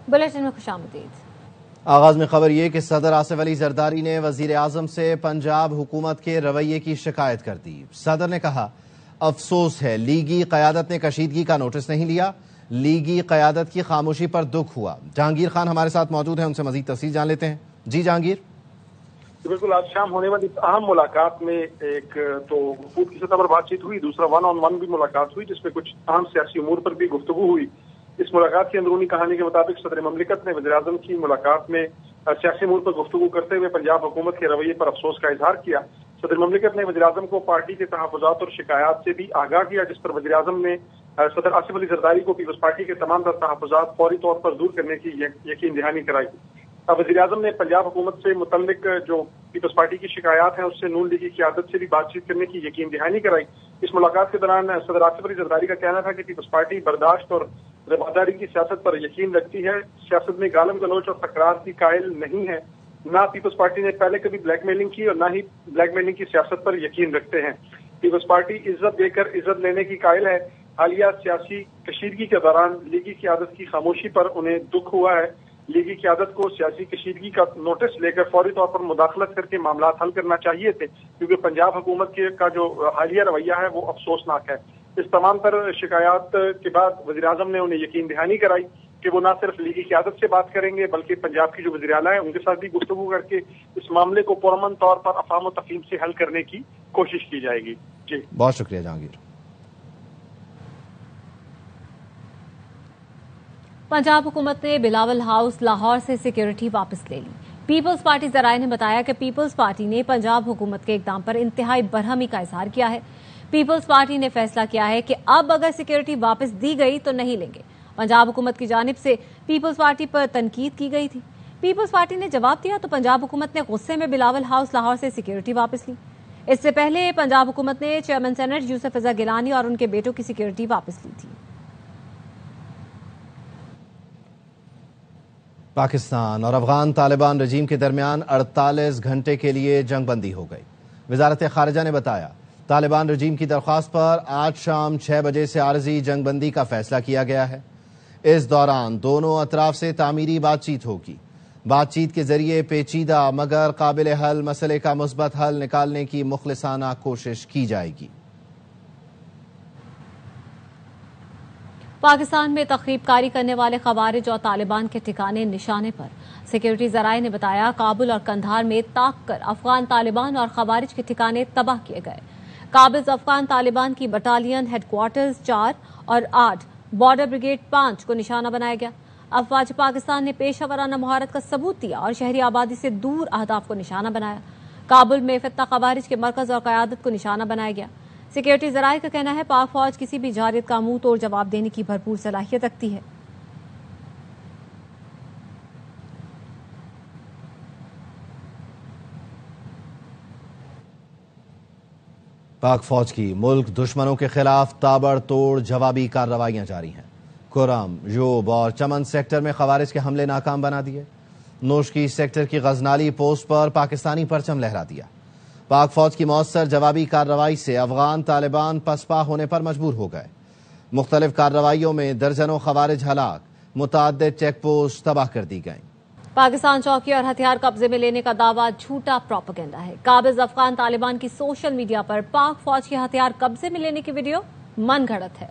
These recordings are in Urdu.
بلیٹن میں خوش آمدید۔ آغاز میں خبر یہ کہ صدر آصف علی زرداری نے وزیر اعظم سے پنجاب حکومت کے رویے کی شکایت کر دی۔ صدر نے کہا افسوس ہے لیگی قیادت نے کشیدگی کا نوٹس نہیں لیا، لیگی قیادت کی خاموشی پر دکھ ہوا۔ جہانگیر خان ہمارے ساتھ موجود ہیں، ان سے مزید تفصیل جان لیتے ہیں۔ جی جہانگیر۔ بالکل، آج شام ہونے والی اہم ملاقات میں ایک تو وفود کی سطح پر بات چیت ہوئی، دوسرا 1 on 1 بھی ملاقات ہوئی جس میں کچھ اہم سیاسی امور پر بھی گفتگو ہوئی۔ اس ملاقات کی اندرونی کہانی کے مطابق صدر مملکت نے وزیر اعظم کی ملاقات میں سیاسی امور پر گفتگو کرتے ہوئے پنجاب حکومت کے رویے پر افسوس کا اظہار کیا۔ صدر مملکت نے وزیر اعظم کو پارٹی کے تحفظات اور شکایات سے بھی آگاہ کیا، جس پر وزیر اعظم نے صدر آصف علی زرداری کو پیپلز پارٹی کے تمام تر تحفظات فوری طور پر دور کرنے کی یقین دہانی کرائی۔ وزیر اعظم نے پنجاب حکومت سے متعلق جو پیپلز پارٹی کی شکایات ہیں اس سے نون لیگ کی قیادت سے بھی بات چیت کرنے کی یقین دہانی کرائی۔ اس ملاقات کے دوران صدر آصف علی زرداری کا کہنا تھا کہ پیپلز پارٹی برداشت اور رواداری کی سیاست پر یقین رکھتی ہے، سیاست میں گالم گلوچ اور تکرار کی قائل نہیں ہے۔ نہ پیپلز پارٹی نے پہلے کبھی بلیک میلنگ کی اور نہ ہی بلیک میلنگ کی سیاست پر یقین رکھتے ہیں۔ پیپلز پارٹی عزت دے کر عزت لینے کی قائل ہے۔ حالیہ سیاسی کشیدگی کے دوران لیگی قیادت کی خاموشی پر انہیں دکھ ہوا ہے۔ لیگی قیادت کو سیاسی کشیدگی کا نوٹس لے کر فوری طور پر مداخلت کر کے معاملات حل کرنا چاہیے تھے، کیونکہ پنجاب حکومت کا جو حالیہ رویہ ہے وہ افسوسناک ہے۔ اس تمام تر شکایات کے بعد وزیر اعظم نے انہیں یقین دہانی کرائی کہ وہ نہ صرف لیگی قیادت سے بات کریں گے بلکہ پنجاب کی جو وزیر اعلیٰ ہیں ان کے ساتھ بھی گفتگو کر کے اس معاملے کو پرامن طور پر افہام و تفہیم سے حل کرنے کی کوشش کی جائے گی۔ جی بہت شکریہ جہانگیر۔ پنجاب حکومت نے بلاول ہاؤس لاہور سے سیکیورٹی واپس لے لی۔ پیپلز پارٹی ذرائع نے بتایا کہ پیپلز پارٹی نے پنجاب حکومت کے اقدام پر انتہائی برہمی کا اظہار کیا ہے۔ پیپلز پارٹی نے فیصلہ کیا ہے کہ اب اگر سیکیورٹی واپس دی گئی تو نہیں لیں گے۔ پنجاب حکومت کی جانب سے پیپلز پارٹی پر تنقید کی گئی تھی۔ پیپلز پارٹی نے جواب دیا تو پنجاب حکومت نے غصے میں بلاول ہاؤس لاہور سے سیکیورٹی واپس لی۔ اس سے پہلے پنجاب حکومت نے چیئرمین سینٹ یوسف رضا گیلانی اور ان کے بیٹوں کی سیکیورٹی واپس لی تھی۔ پاکستان اور افغان طالبان رجیم کے درمیان 48 گھنٹے کے لیے جنگ بندی ہو گئی۔ وزارت خارجہ نے بتایا طالبان رجیم کی درخواست پر آج شام 6 بجے سے عارضی جنگ بندی کا فیصلہ کیا گیا ہے۔ اس دوران دونوں اطراف سے تعمیری بات چیت ہوگی۔ بات چیت کے ذریعے پیچیدہ مگر قابل حل مسئلے کا مثبت حل نکالنے کی مخلصانہ کوشش کی جائے گی۔ پاکستان میں تخریب کاری کرنے والے خوارج اور طالبان کے ٹھکانے نشانے پر سیکیورٹی ذرائع نے بتایا کابل اور قندھار میں تاک کر افغان طالبان اور خوارج کے ٹھکانے تباہ کیے گئے۔ قابض افغان طالبان کی بٹالین ہیڈ کوارٹرز 4 اور 8 بارڈر بریگیڈ 5 کو نشانہ بنایا گیا۔ افواج پاکستان نے پیشہ ورانہ مہارت کا ثبوت دیا اور شہری آبادی سے دور اہداف کو نشانہ بنایا۔ کابل میں فتنہ خوارج کے مرکز اور قیادت کو نشانہ بنایا گیا۔ سیکیورٹی ذرائع کا کہنا ہے پاک فوج کسی بھی جارحیت کا منہ توڑ جواب دینے کی بھرپور صلاحیت رکھتی ہے۔ پاک فوج کی ملک دشمنوں کے خلاف تابڑ توڑ جوابی کارروائیاں جاری ہیں۔ کرم، یوب اور چمن سیکٹر میں خوارج کے حملے ناکام بنا دیے۔ نوشکی سیکٹر کی غزنالی پوسٹ پر پاکستانی پرچم لہرا دیا۔ پاک فوج کی مؤثر جوابی کارروائی سے افغان طالبان پسپا ہونے پر مجبور ہو گئے۔ مختلف کارروائیوں میں درجنوں خوارج ہلاک، متعدد چیک پوسٹ تباہ کر دی گئیں۔ پاکستان چوکی اور ہتھیار قبضے میں لینے کا دعویٰ جھوٹا پروپیگنڈا ہے۔ قابض افغان طالبان کی سوشل میڈیا پر پاک فوج کے ہتھیار قبضے میں لینے کی ویڈیو من گھڑت ہے۔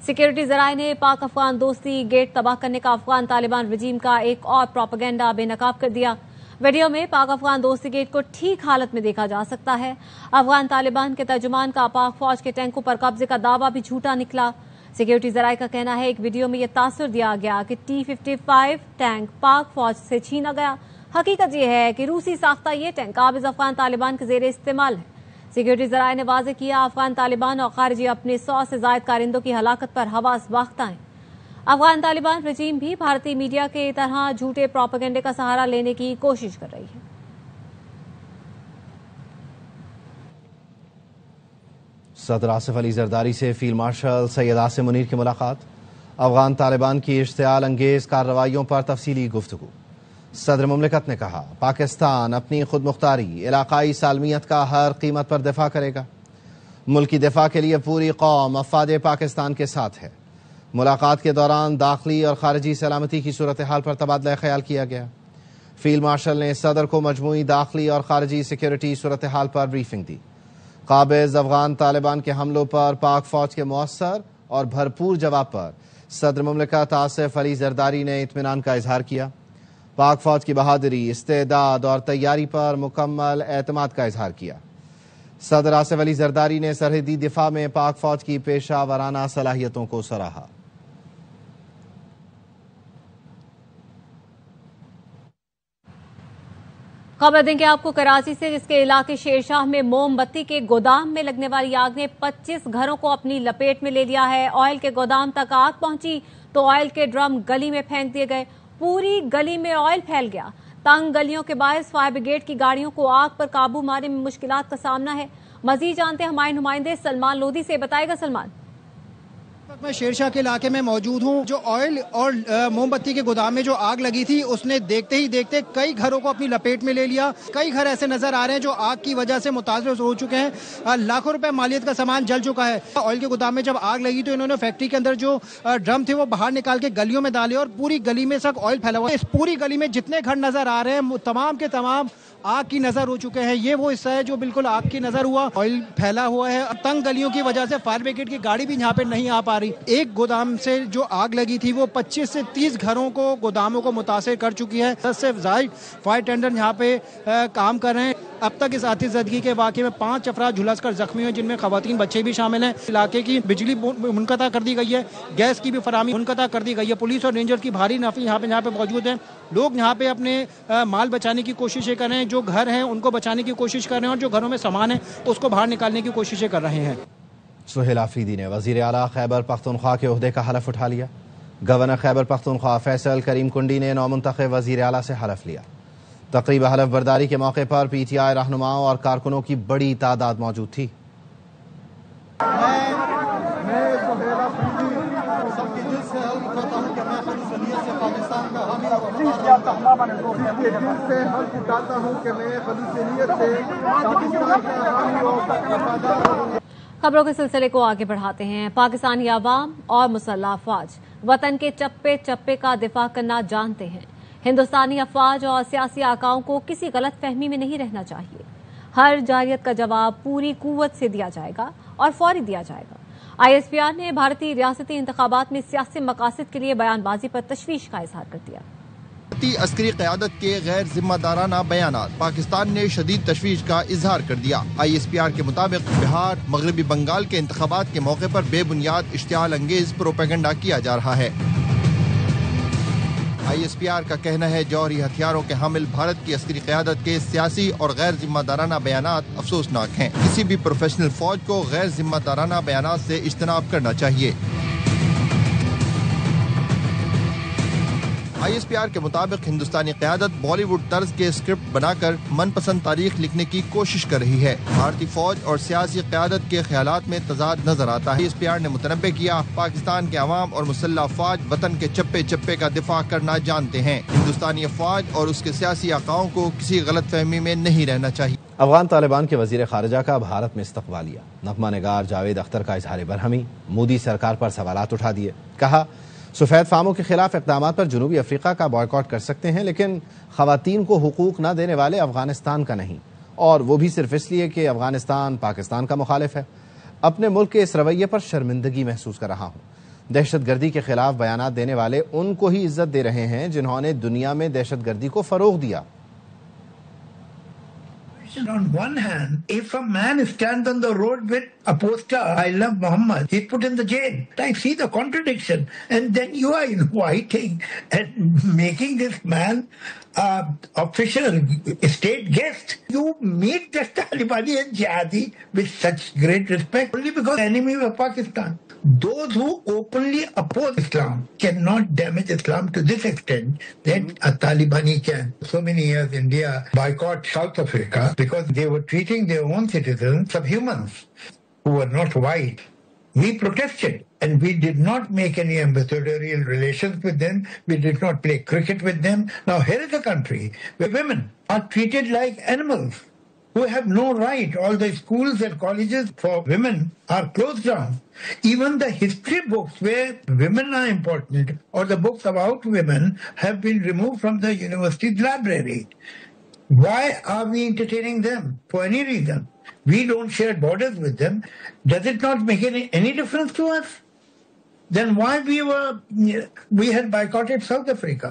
سیکیورٹی ذرائع نے پاک افغان دوستی گیٹ تباہ کرنے کا افغان طالبان رجیم کا ایک اور پروپیگنڈا بے نقاب کر دیا۔ ویڈیو میں پاک افغان دوستی گیٹ کو ٹھیک حالت میں دیکھا جا سکتا ہے۔ افغان طالبان کے ترجمان کا پاک فوج کے ٹینکوں پر قبضے کا دعویٰ بھی جھوٹا نکلا۔ سیکیورٹی ذرائع کا کہنا ہے ایک ویڈیو میں یہ تاثر دیا گیا کہ T-55 ٹینک پاک فوج سے چھینا گیا۔ حقیقت یہ ہے کہ روسی ساختہ یہ ٹینک قابض افغان طالبان کے زیر استعمال ہے۔ سیکیورٹی ذرائع نے واضح کیا افغان طالبان اور خارجی اپنے 100 سے زائد کارندوں کی ہلاکت پر حواس باختہ ہیں۔ افغان طالبان رجیم بھی بھارتی میڈیا کے طرح جھوٹے پروپیگنڈے کا سہارا لینے کی کوشش کر رہی ہے۔ صدر آصف علی زرداری سے فیلڈ مارشل سید عاصم منیر کی ملاقات۔ افغان طالبان کی اشتعال انگیز کارروائیوں پر تفصیلی گفتگو۔ صدر مملکت نے کہا پاکستان اپنی خود مختاری علاقائی سالمیت کا ہر قیمت پر دفاع کرے گا۔ ملکی دفاع کے لیے پوری قوم افواج پاکستان کے ساتھ ہے۔ ملاقات کے دوران داخلی اور خارجی سلامتی کی صورتحال پر تبادلہ خیال کیا گیا۔ فیلڈ مارشل نے صدر کو مجموعی داخلی اور خارجی سیکیورٹی صورتحال پر بریفنگ دی۔ قابض افغان طالبان کے حملوں پر پاک فوج کے مؤثر اور بھرپور جواب پر صدر مملکت آصف علی زرداری نے اطمینان کا اظہار کیا۔ پاک فوج کی بہادری، استعداد اور تیاری پر مکمل اعتماد کا اظہار کیا۔ صدر آصف علی زرداری نے سرحدی دفاع میں پاک فوج کی پیشہ ورانہ صلاحیتوں کو سراہا۔ خبر دیں کہ آپ کو کراچی سے، جس کے علاقے شیر شاہ میں موم بتی کے گودام میں لگنے والی آگ نے 25 گھروں کو اپنی لپیٹ میں لے لیا ہے۔ آئل کے گودام تک آگ پہنچی تو آئل کے ڈرم گلی میں پھینک دیے گئے، پوری گلی میں آئل پھیل گیا۔ تنگ گلیوں کے باعث فائر بریگیڈ کی گاڑیوں کو آگ پر قابو پانے میں مشکلات کا سامنا ہے۔ مزید جانتے ہیں ہمارے نمائندے سلمان لودھی سے، بتائے گا سلمان۔ میں شیر شاہ کے علاقے میں موجود ہوں۔ جو آئل اور موم بتی کے گودام میں جو آگ لگی تھی اس نے دیکھتے ہی دیکھتے کئی گھروں کو اپنی لپیٹ میں لے لیا۔ کئی گھر ایسے نظر آ رہے ہیں جو آگ کی وجہ سے متاثر ہو چکے ہیں۔ لاکھوں روپے مالیت کا سامان جل چکا ہے۔ آئل کے گودام میں جب آگ لگی تو انہوں نے فیکٹری کے اندر جو ڈرم تھے وہ باہر نکال کے گلیوں میں ڈالے اور پوری گلی میں سب آئل پھیلا ہوا ہے۔ اس پوری گلی میں جتنے گھر نظر آ رہے ہیں تمام کے تمام آگ کی نظر ہو چکے ہیں۔ یہ وہ حصہ ہے جو بالکل آگ کی نظر ہوا، آئل پھیلا ہوا ہے۔ تنگ گلیوں کی وجہ سے فائر بریگیڈ کی گاڑی بھی یہاں پہ نہیں آ پا رہی۔ ایک گودام سے جو آگ لگی تھی وہ 25 سے 30 گھروں کو، گوداموں کو متاثر کر چکی ہے۔ 10 سے زائد فائر ٹینڈر یہاں پہ کام کر رہے ہیں۔ اب تک اس آتش زدگی کے واقعے میں 5 افراد جھلس کر زخمی ہوئے، جن میں خواتین بچے بھی شامل ہیں۔ علاقے کی بجلی منقطع کر دی گئی ہے، گیس کی بھی فراہمی منقطع کر دی گئی ہے۔ پولیس اور رینجر کی بھاری نفری یہاں پہ موجود ہیں۔ لوگ یہاں پہ اپنے مال بچانے کی کوششیں کر رہے ہیں، جو گھر ہیں ان کو بچانے کی کوشش کر رہے ہیں اور جو گھروں میں سامان ہے اس کو باہر نکالنے کی کوششیں کر رہے ہیں۔ سہیل آفریدی نے وزیر اعلیٰ خیبر پختونخوا کے عہدے کا حلف اٹھا لیا۔ گورنر خیبر پختونخوا فیصل کریم کنڈی نے نومنتخب وزیر اعلیٰ سے حلف لیا۔ تقریب حلف برداری کے موقع پر پی ٹی آئی رہنماؤں اور کارکنوں کی بڑی تعداد موجود تھی۔ خبروں کے سلسلے کو آگے بڑھاتے ہیں۔ پاکستانی عوام اور مسلح افواج وطن کے چپے چپے کا دفاع کرنا جانتے ہیں۔ ہندوستانی افواج اور سیاسی آقاؤں کو کسی غلط فہمی میں نہیں رہنا چاہیے۔ ہر جارحیت کا جواب پوری قوت سے دیا جائے گا اور فوری دیا جائے گا۔ آئی ایس پی آر نے بھارتی ریاستی انتخابات میں سیاسی مقاصد کے لیے بیان بازی پر تشویش کا اظہار کر دیا۔ عسکری قیادت کے غیر ذمہ دارانہ بیانات، پاکستان نے شدید تشویش کا اظہار کر دیا۔ آئی ایس پی آر کے مطابق بہار، مغربی بنگال کے انتخابات کے موقع پر بے بنیاد اشتعال انگیز پروپیگنڈا کیا جا رہا ہے۔ آئی ایس پی آر کا کہنا ہے جوہری ہتھیاروں کے حامل بھارت کی عسکری قیادت کے سیاسی اور غیر ذمہ دارانہ بیانات افسوسناک ہیں۔ کسی بھی پروفیشنل فوج کو غیر ذمہ دارانہ بیانات سے اجتناب کرنا چاہیے۔ آئی ایس پی آر کے مطابق ہندوستانی قیادت بالی ووڈ طرز کے اسکرپٹ بنا کر من پسند تاریخ لکھنے کی کوشش کر رہی ہے۔ بھارتی فوج اور سیاسی قیادت کے خیالات میں تضاد نظر آتا ہے۔ آئی ایس پی آر نے متنبہ کیا، پاکستان کے عوام اور مسلح افواج وطن کے چپے چپے کا دفاع کرنا جانتے ہیں۔ ہندوستانی افواج اور اس کے سیاسی آقاؤں کو کسی غلط فہمی میں نہیں رہنا چاہیے۔ افغان طالبان کے وزیر خارجہ کا بھارت میں استقبالیہ، نغمہ نگار جاوید اختر کا اظہار برہمی، مودی سرکار پر سوالات اٹھا دیے۔ کہا سفید فاموں کے خلاف اقدامات پر جنوبی افریقہ کا بائیکاٹ کر سکتے ہیں، لیکن خواتین کو حقوق نہ دینے والے افغانستان کا نہیں، اور وہ بھی صرف اس لیے کہ افغانستان پاکستان کا مخالف ہے۔ اپنے ملک کے اس رویے پر شرمندگی محسوس کر رہا ہوں۔ دہشت گردی کے خلاف بیانات دینے والے ان کو ہی عزت دے رہے ہیں جنہوں نے دنیا میں دہشت گردی کو فروغ دیا۔ On one hand, if a man stands on the road with a poster, I love Muhammad, he's put in the jail. I see the contradiction. And then you are inviting and making this man official state guest. You meet the Talibani and Jihadi with such great respect only because enemy of Pakistan. Those who openly oppose Islam cannot damage Islam to this extent that a Talibani can. So many years India boycott South Africa because they were treating their own citizens subhumans who were not white. We protested and we did not make any ambassadorial relations with them. We did not play cricket with them. Now here is a country where women are treated like animals. who have no right. All the schools and colleges for women are closed down. Even the history books where women are important or the books about women have been removed from the university's library. Why are we entertaining them? For any reason. We don't share borders with them. Does it not make any difference to us? Then why we had boycotted South Africa?